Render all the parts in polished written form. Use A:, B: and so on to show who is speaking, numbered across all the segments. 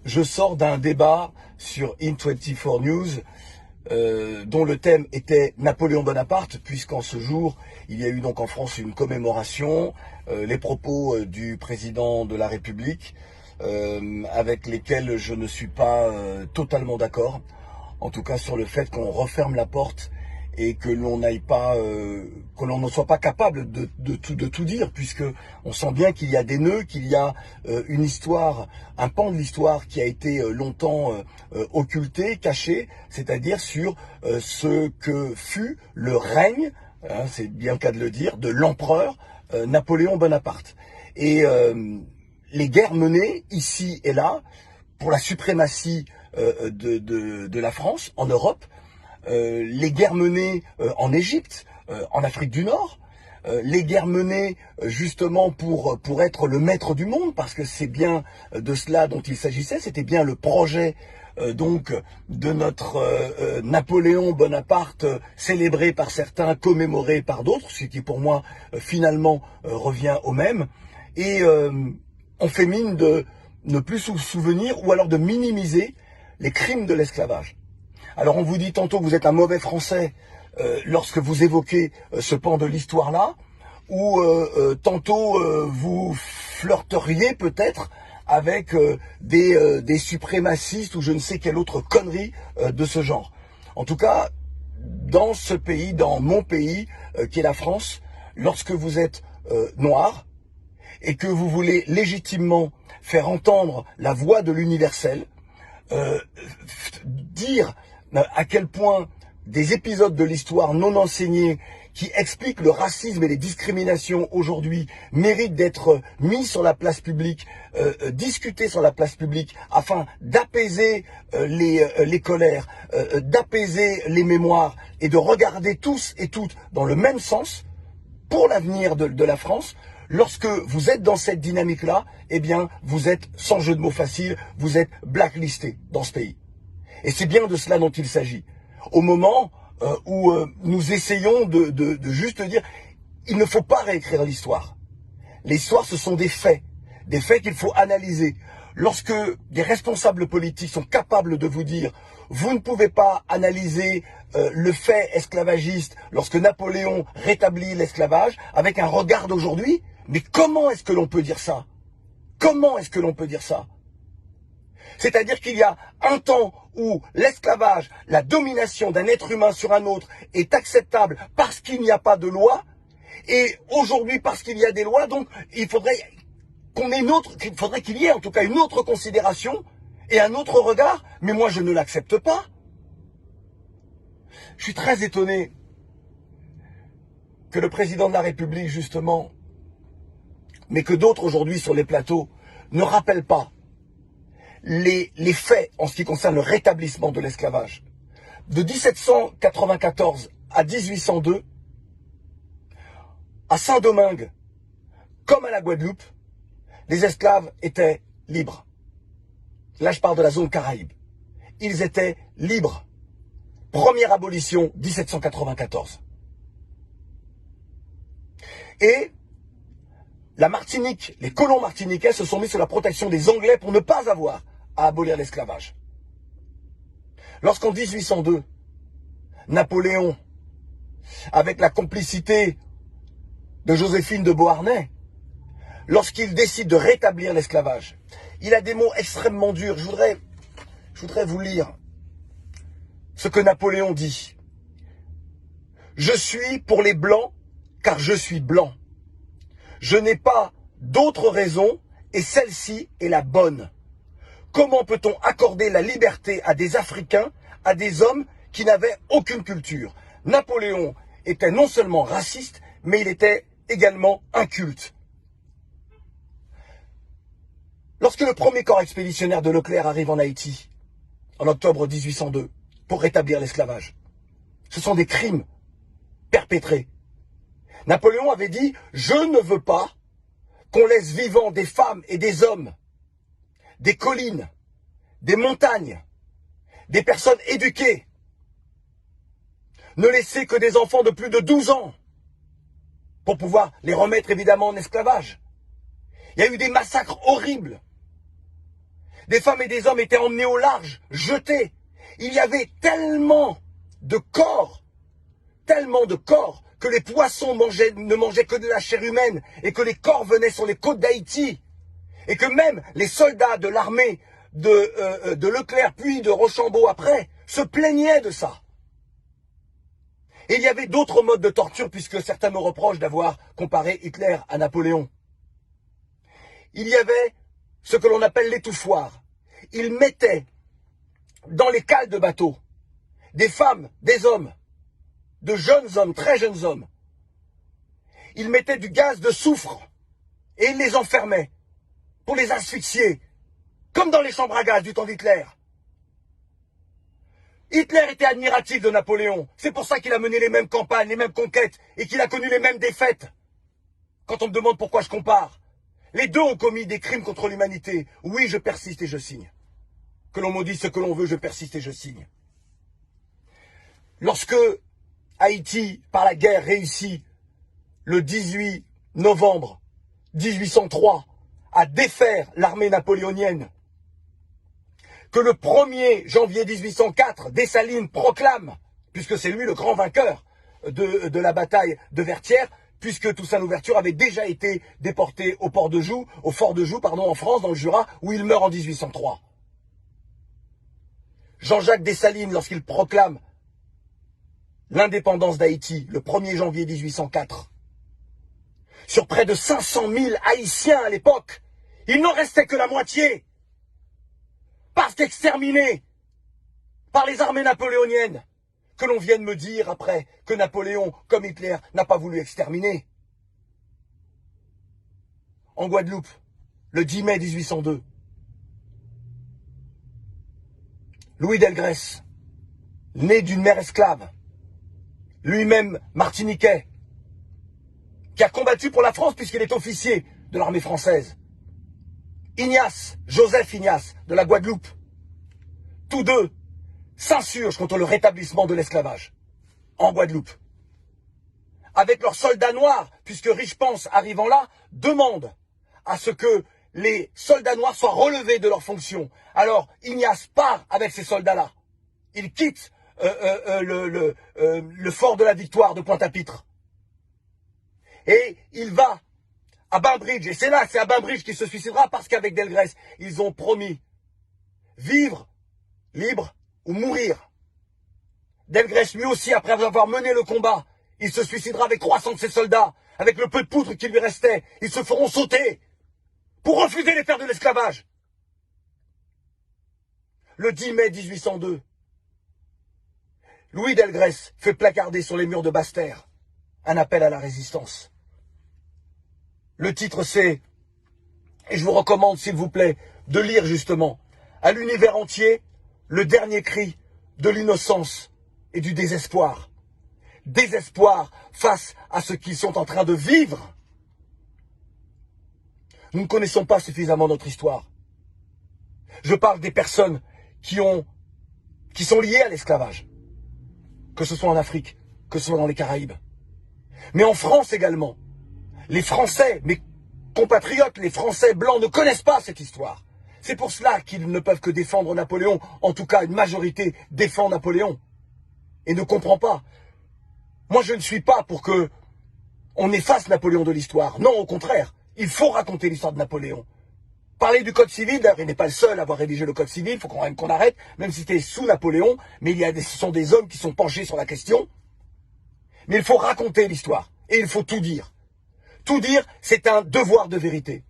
A: Je sors d'un débat sur In24 News dont le thème était Napoléon Bonaparte, puisqu'en ce jour, il y a eu donc en France une commémoration, les propos du président de la République, avec lesquels je ne suis pas totalement d'accord, en tout cas sur le fait qu'on referme la porte et que l'on n'aille pas, que l'on ne soit pas capable de tout dire, puisque on sent bien qu'il y a des nœuds, qu'il y a une histoire, un pan de l'histoire qui a été longtemps occulté, caché, c'est-à-dire sur ce que fut le règne, hein, c'est bien le cas de le dire, de l'empereur Napoléon Bonaparte. Et les guerres menées ici et là pour la suprématie de la France en Europe, les guerres menées en Égypte, en Afrique du Nord, les guerres menées justement pour être le maître du monde, parce que c'est bien de cela dont il s'agissait, c'était bien le projet donc de notre Napoléon Bonaparte, célébré par certains, commémoré par d'autres, ce qui pour moi finalement revient au même, et on fait mine de ne plus se souvenir ou alors de minimiser les crimes de l'esclavage. Alors on vous dit tantôt que vous êtes un mauvais Français lorsque vous évoquez ce pan de l'histoire-là, ou tantôt vous flirteriez peut-être avec des suprémacistes ou je ne sais quelle autre connerie de ce genre. En tout cas, dans ce pays, dans mon pays, qui est la France, lorsque vous êtes noir et que vous voulez légitimement faire entendre la voix de l'universel, dire à quel point des épisodes de l'histoire non enseignés qui expliquent le racisme et les discriminations aujourd'hui méritent d'être mis sur la place publique, discutés sur la place publique, afin d'apaiser les colères, d'apaiser les mémoires et de regarder tous et toutes dans le même sens pour l'avenir de la France. Lorsque vous êtes dans cette dynamique-là, eh bien, vous êtes, sans jeu de mots facile, vous êtes blacklisté dans ce pays. Et c'est bien de cela dont il s'agit. Au moment où nous essayons de juste dire, il ne faut pas réécrire l'histoire. L'histoire, ce sont des faits qu'il faut analyser. Lorsque des responsables politiques sont capables de vous dire, vous ne pouvez pas analyser le fait esclavagiste lorsque Napoléon rétablit l'esclavage avec un regard d'aujourd'hui, mais comment est-ce que l'on peut dire ça? Comment est-ce que l'on peut dire ça? C'est-à-dire qu'il y a un temps où l'esclavage, la domination d'un être humain sur un autre est acceptable parce qu'il n'y a pas de loi, et aujourd'hui parce qu'il y a des lois, donc il faudrait qu'il y ait en tout cas une autre considération et un autre regard, mais moi je ne l'accepte pas. Je suis très étonné que le président de la République justement, mais que d'autres aujourd'hui sur les plateaux, ne rappellent pas les faits en ce qui concerne le rétablissement de l'esclavage. De 1794 à 1802, à Saint-Domingue, comme à la Guadeloupe, les esclaves étaient libres. Là, je parle de la zone Caraïbe. Ils étaient libres. Première abolition, 1794. Et la Martinique, les colons martiniquais se sont mis sous la protection des Anglais pour ne pas avoir à abolir l'esclavage. Lorsqu'en 1802, Napoléon, avec la complicité de Joséphine de Beauharnais, lorsqu'il décide de rétablir l'esclavage, il a des mots extrêmement durs. Je voudrais vous lire ce que Napoléon dit. Je suis pour les Blancs car je suis blanc. Je n'ai pas d'autre raison et celle-ci est la bonne. Comment peut-on accorder la liberté à des Africains, à des hommes qui n'avaient aucune culture? Napoléon était non seulement raciste, mais il était également inculte. Lorsque le premier corps expéditionnaire de Leclerc arrive en Haïti, en octobre 1802, pour rétablir l'esclavage, ce sont des crimes perpétrés. Napoléon avait dit « Je ne veux pas qu'on laisse vivants des femmes et des hommes, des collines, des montagnes, des personnes éduquées. Ne laissez que des enfants de plus de 12 ans pour pouvoir les remettre évidemment en esclavage. Il y a eu des massacres horribles. Des femmes et des hommes étaient emmenés au large, jetés. Il y avait tellement de corps, que les poissons ne mangeaient que de la chair humaine et que les corps venaient sur les côtes d'Haïti. Et que même les soldats de l'armée de Leclerc puis de Rochambeau après se plaignaient de ça. Et il y avait d'autres modes de torture puisque certains me reprochent d'avoir comparé Hitler à Napoléon. Il y avait ce que l'on appelle l'étouffoir. Ils mettaient dans les cales de bateaux des femmes, des hommes, de jeunes hommes, très jeunes hommes. Ils mettaient du gaz de soufre et ils les enfermaient pour les asphyxier, comme dans les chambres à gaz du temps d'Hitler. Hitler était admiratif de Napoléon. C'est pour ça qu'il a mené les mêmes campagnes, les mêmes conquêtes, et qu'il a connu les mêmes défaites. Quand on me demande pourquoi je compare, les deux ont commis des crimes contre l'humanité. Oui, je persiste et je signe. Que l'on me dise ce que l'on veut, je persiste et je signe. Lorsque Haïti, par la guerre, réussit le 18 novembre 1803 à défaire l'armée napoléonienne, que le 1er janvier 1804, Dessalines proclame, puisque c'est lui le grand vainqueur de la bataille de Vertières, puisque Toussaint Louverture avait déjà été déporté au fort de Joux, en France, dans le Jura, où il meurt en 1803. Jean-Jacques Dessalines, lorsqu'il proclame l'indépendance d'Haïti, le 1er janvier 1804, sur près de 500 000 Haïtiens à l'époque, il n'en restait que la moitié, parce qu'exterminés par les armées napoléoniennes, que l'on vienne me dire après que Napoléon, comme Hitler, n'a pas voulu exterminer. En Guadeloupe, le 10 mai 1802, Louis Delgrès, né d'une mère esclave, lui-même martiniquais, qui a combattu pour la France puisqu'il est officier de l'armée française, Joseph Ignace, de la Guadeloupe, tous deux s'insurgent contre le rétablissement de l'esclavage en Guadeloupe. Avec leurs soldats noirs, puisque Richepens, arrivant là, demande à ce que les soldats noirs soient relevés de leurs fonctions. Alors, Ignace part avec ces soldats-là. Il quitte le fort de la Victoire de Pointe-à-Pitre. Et il va à Bainbridge, et c'est à Bainbridge qu'il se suicidera parce qu'avec Delgrès, ils ont promis vivre libre ou mourir. Delgrès, lui aussi, après avoir mené le combat, il se suicidera avec 300 de ses soldats, avec le peu de poutre qui lui restait. Ils se feront sauter pour refuser les terres de l'esclavage. Le 10 mai 1802, Louis Delgrès fait placarder sur les murs de Basse-Terre un appel à la résistance. Le titre c'est, et je vous recommande s'il vous plaît de lire justement à l'univers entier le dernier cri de l'innocence et du désespoir. Désespoir face à ce qu'ils sont en train de vivre. Nous ne connaissons pas suffisamment notre histoire. Je parle des personnes qui sont liées à l'esclavage, que ce soit en Afrique, que ce soit dans les Caraïbes. Mais en France également. Les Français, mes compatriotes, les Français blancs ne connaissent pas cette histoire. C'est pour cela qu'ils ne peuvent que défendre Napoléon. En tout cas, une majorité défend Napoléon et ne comprend pas. Moi, je ne suis pas pour que on efface Napoléon de l'histoire. Non, au contraire, il faut raconter l'histoire de Napoléon. Parler du Code civil, d'ailleurs, il n'est pas le seul à avoir rédigé le Code civil, il faut quand même qu'on arrête, même si c'était sous Napoléon, mais ce sont des hommes qui sont penchés sur la question. Mais il faut raconter l'histoire, et il faut tout dire. Tout dire, c'est un devoir de vérité.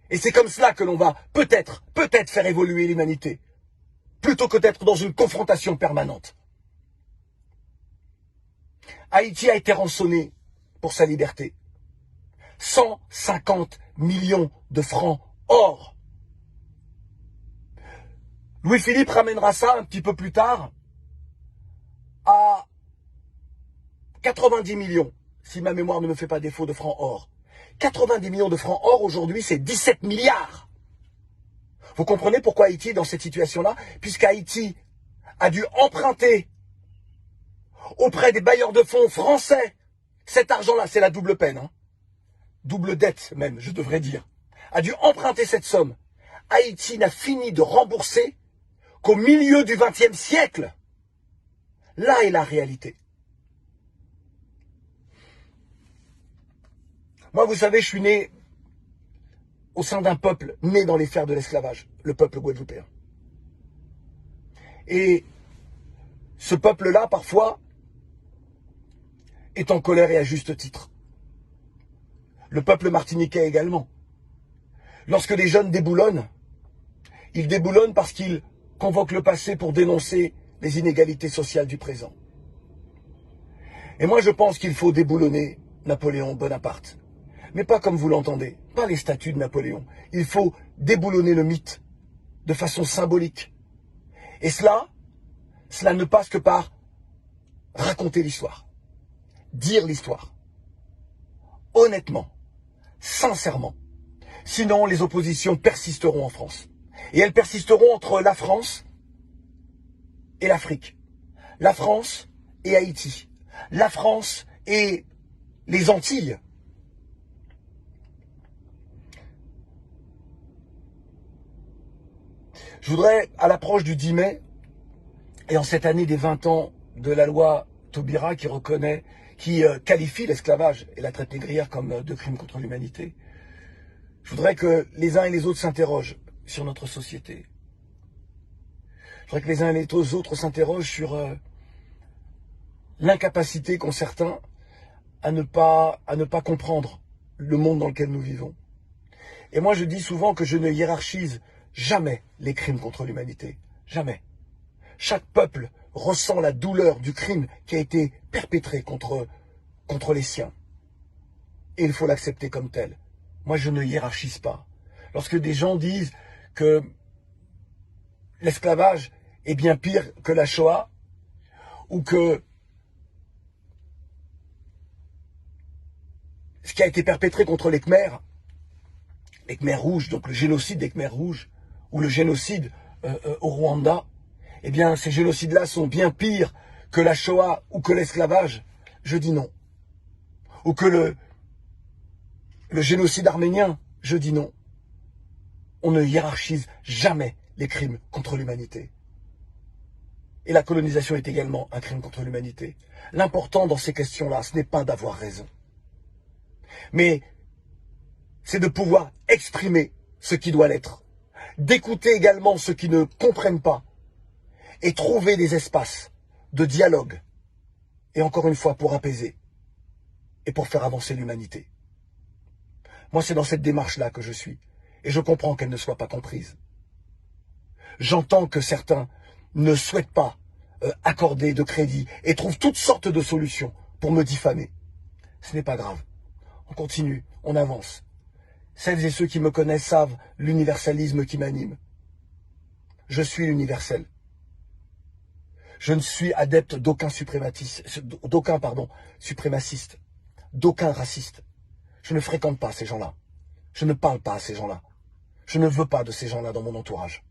A: Et c'est comme cela que l'on va peut-être faire évoluer l'humanité, plutôt que d'être dans une confrontation permanente. Haïti a été rançonné pour sa liberté. 150 millions de francs or. Louis-Philippe ramènera ça un petit peu plus tard à 90 millions, si ma mémoire ne me fait pas défaut, de francs or. 90 millions de francs or, aujourd'hui, c'est 17 milliards. Vous comprenez pourquoi Haïti est dans cette situation-là? Puisqu'Haïti a dû emprunter auprès des bailleurs de fonds français. Cet argent-là, c'est la double peine, hein. Double dette même, je devrais dire. A dû emprunter cette somme Haïti n'a fini de rembourser qu'au milieu du XXe siècle. Là est la réalité. Moi, vous savez, je suis né au sein d'un peuple né dans les fers de l'esclavage, le peuple guadeloupéen. Et ce peuple-là, parfois, est en colère et à juste titre. Le peuple martiniquais également. Lorsque les jeunes déboulonnent, ils déboulonnent parce qu'ils convoquent le passé pour dénoncer les inégalités sociales du présent. Et moi, je pense qu'il faut déboulonner Napoléon Bonaparte. Mais pas comme vous l'entendez, pas les statues de Napoléon. Il faut déboulonner le mythe de façon symbolique. Et cela ne passe que par raconter l'histoire, dire l'histoire, honnêtement, sincèrement. Sinon, les oppositions persisteront en France. Et elles persisteront entre la France et l'Afrique, la France et Haïti, la France et les Antilles. Je voudrais, à l'approche du 10 mai, et en cette année des 20 ans de la loi Taubira qui qualifie l'esclavage et la traite négrière comme deux crimes contre l'humanité, je voudrais que les uns et les autres s'interrogent sur notre société. Je voudrais que les uns et les autres s'interrogent sur l'incapacité qu'ont certains à ne pas comprendre le monde dans lequel nous vivons. Et moi, je dis souvent que je ne hiérarchise jamais les crimes contre l'humanité. Jamais. Chaque peuple ressent la douleur du crime qui a été perpétré contre les siens. Et il faut l'accepter comme tel. Moi, je ne hiérarchise pas. Lorsque des gens disent que l'esclavage est bien pire que la Shoah, ou que ce qui a été perpétré contre les Khmers rouges, donc le génocide des Khmers rouges, ou le génocide au Rwanda, eh bien, ces génocides-là sont bien pires que la Shoah ou que l'esclavage. Je dis non. Ou que le génocide arménien, je dis non. On ne hiérarchise jamais les crimes contre l'humanité. Et la colonisation est également un crime contre l'humanité. L'important dans ces questions-là, ce n'est pas d'avoir raison. Mais c'est de pouvoir exprimer ce qui doit l'être. D'écouter également ceux qui ne comprennent pas. Et trouver des espaces de dialogue. Et encore une fois, pour apaiser. Et pour faire avancer l'humanité. Moi, c'est dans cette démarche-là que je suis. Et je comprends qu'elle ne soit pas comprise. J'entends que certains ne souhaitent pas accorder de crédit et trouvent toutes sortes de solutions pour me diffamer. Ce n'est pas grave. On continue, on avance. Celles et ceux qui me connaissent savent l'universalisme qui m'anime. Je suis l'universel. Je ne suis adepte d'aucun suprémaciste, d'aucun raciste. Je ne fréquente pas ces gens-là. Je ne parle pas à ces gens-là. Je ne veux pas de ces gens-là dans mon entourage.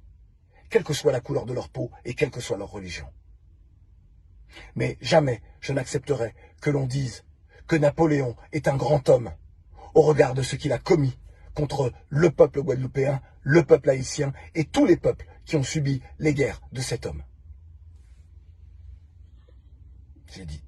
A: Quelle que soit la couleur de leur peau et quelle que soit leur religion. Mais jamais je n'accepterai que l'on dise que Napoléon est un grand homme au regard de ce qu'il a commis contre le peuple guadeloupéen, le peuple haïtien et tous les peuples qui ont subi les guerres de cet homme. J'ai dit.